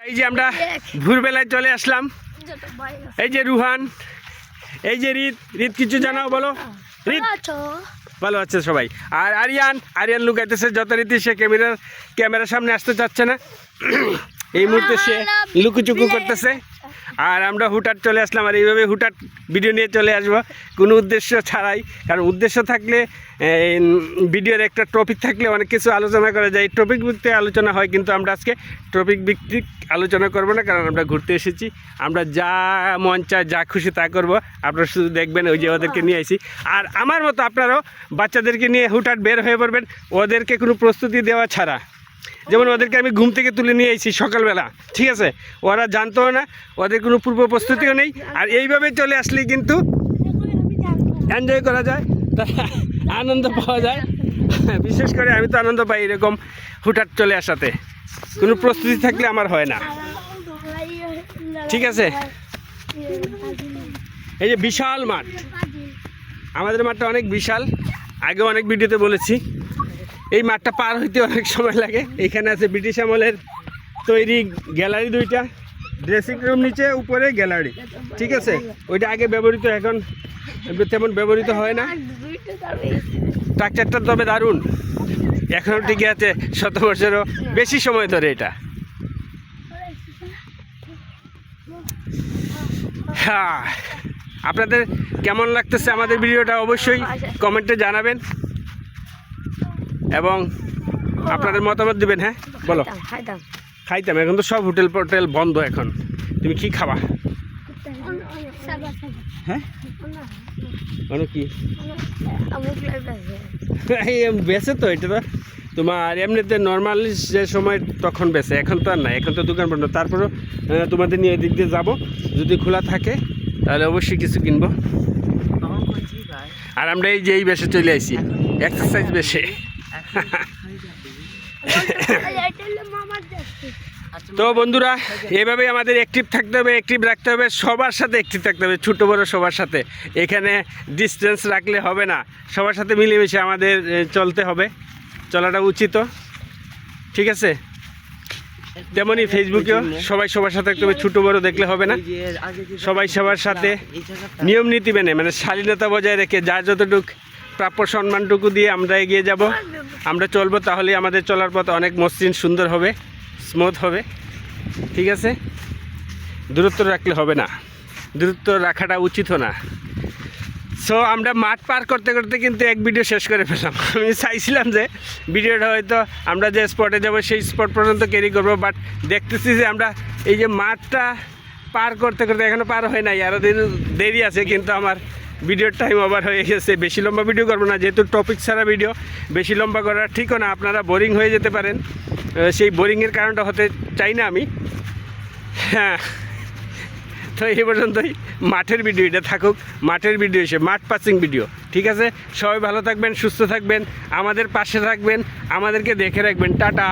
এই যে আমরা ভোরবেলায় চলে আসলাম। এই যে রুহান, এই যে রিত কিছু জানাও, বলো রিত। ভালো আছে সবাই। আর আরিয়ান লুকাইতেছে যথারীতি, সে ক্যামেরার সামনে আসতে চাচ্ছে না। এই মুহূর্তে সে লুকুচুকু করতেছে। আর আমরা হুটহাট চলে আসলাম, আর এইভাবে হুটহাট ভিডিও নিয়ে চলে আসবো কোনো উদ্দেশ্য ছাড়াই। কারণ উদ্দেশ্য থাকলে, ভিডিওর একটা টপিক থাকলে অনেক কিছু আলোচনা করা যায়, টপিক ভিত্তিক আলোচনা হয়। কিন্তু আমরা আজকে টপিক ভিত্তিক আলোচনা করব না, কারণ আমরা ঘুরতে এসেছি। আমরা যা মন চায় যা খুশি তা করব। আপনারা শুধু দেখবেন, ওই যে ওদেরকে নিয়ে আসি। আর আমার মতো আপনারাও বাচ্চাদেরকে নিয়ে হুটহাট বের হয়ে পড়বেন, ওদেরকে কোনো প্রস্তুতি দেওয়া ছাড়া। যেমন ওদেরকে আমি ঘুম থেকে তুলে নিয়ে এসেছি সকালবেলা, ঠিক আছে? ওরা জানতেও না, ওদের কোনো পূর্ব প্রস্তুতিও নেই। আর এইভাবে চলে আসলে কিন্তু এনজয় করা যায়, আনন্দ পাওয়া যায়। বিশেষ করে আমি তো আনন্দ পাই এরকম হুটহাট চলে আসাতে। কোনো প্রস্তুতি থাকলে আমার হয় না, ঠিক আছে? এই যে বিশাল মাঠ, আমাদের মাঠটা অনেক বিশাল, আগে অনেক ভিডিওতে বলেছি। এই মাঠটা পার হইতে অনেক সময় লাগে। এখানে আছে ব্রিটিশ আমলের তৈরি গ্যালারি দুইটা, ড্রেসিং রুম নিচে, উপরে গ্যালারি, ঠিক আছে? ওইটা আগে ব্যবহৃত, এখন তেমন ব্যবহৃত হয় না। স্ট্রাকচারটা তবে দারুণ, এখনও টিকে আছে 100 বছরেরও বেশি সময় ধরে এটা। হ্যাঁ, আপনাদের কেমন লাগতেছে আমাদের ভিডিওটা অবশ্যই কমেন্টে জানাবেন এবং আপনাদের মতামত দিবেন। হ্যাঁ বলো। খাইতাম, এখন তো সব হোটেল পোটেল বন্ধ। এখন তুমি কি খাবা? হ্যাঁ কি বেচে তো, এটা তো তোমার এমনিতে নর্মাল যে সময় তখন বেচে, এখন তো আর নাই, এখন তো দোকান বন্ধ। তারপরেও তোমাদের নিয়ে এদিক দিয়ে যাবো, যদি খোলা থাকে তাহলে অবশ্যই কিছু কিনবো। আর আমরা এই যে এই বেশে চলে আসি, এক্সারসাইজ বেশে। তো বন্ধুরা, এভাবেই আমাদের অ্যাক্টিভ থাকতে হবে, অ্যাক্টিভ রাখতে হবে, সবার সাথে অ্যাক্টিভ থাকতে হবে, ছোটো বড়ো সবার সাথে। এখানে ডিস্টেন্স রাখলে হবে না, সবার সাথে মিলেমিশে আমাদের চলতে হবে, চলাটা উচিত, ঠিক আছে? তেমনই ফেসবুকেও সবাই সবার সাথে থাকতে হবে, ছোটো বড়ো দেখলে হবে না, সবাই সবার সাথে নিয়ম নীতি মেনে, মানে শালীনতা বজায় রেখে যার যতটুকু প্রাপ্য সম্মানটুকু দিয়ে আমরা এগিয়ে যাব, আমরা চলবো। তাহলে আমাদের চলার পথ অনেক মসৃণ, সুন্দর হবে, স্মুথ হবে, ঠিক আছে? দূরত্ব রাখলে হবে না, দূরত্ব রাখাটা উচিতও না। সো আমরা মাঠ পার করতে করতে কিন্তু এক ভিডিও শেষ করে ফেললাম। আমি চাইছিলাম যে ভিডিওটা হয়তো আমরা যে স্পটে যাব সেই স্পট পর্যন্ত ক্যারি করবো, বাট দেখতেছি যে আমরা এই যে মাঠটা পার করতে করতে এখনও পার হয় নাই, আরও দেরি আছে। কিন্তু আমার ভিডিওর টাইম ওভার হয়ে গেছে। বেশি লম্বা ভিডিও করবো না, যেহেতু টপিক ছাড়া ভিডিও বেশি লম্বা করা ঠিকও না, আপনারা বোরিং হয়ে যেতে পারেন। সেই বোরিংয়ের কারণটা হতে চাই না আমি। হ্যাঁ, তো এই পর্যন্তই মাঠের ভিডিও, এটা থাকুক মাঠের ভিডিও, এসে মাঠ পাসিং ভিডিও, ঠিক আছে? সবাই ভালো থাকবেন, সুস্থ থাকবেন, আমাদের পাশে থাকবেন, আমাদেরকে দেখে রাখবেন। টাটা।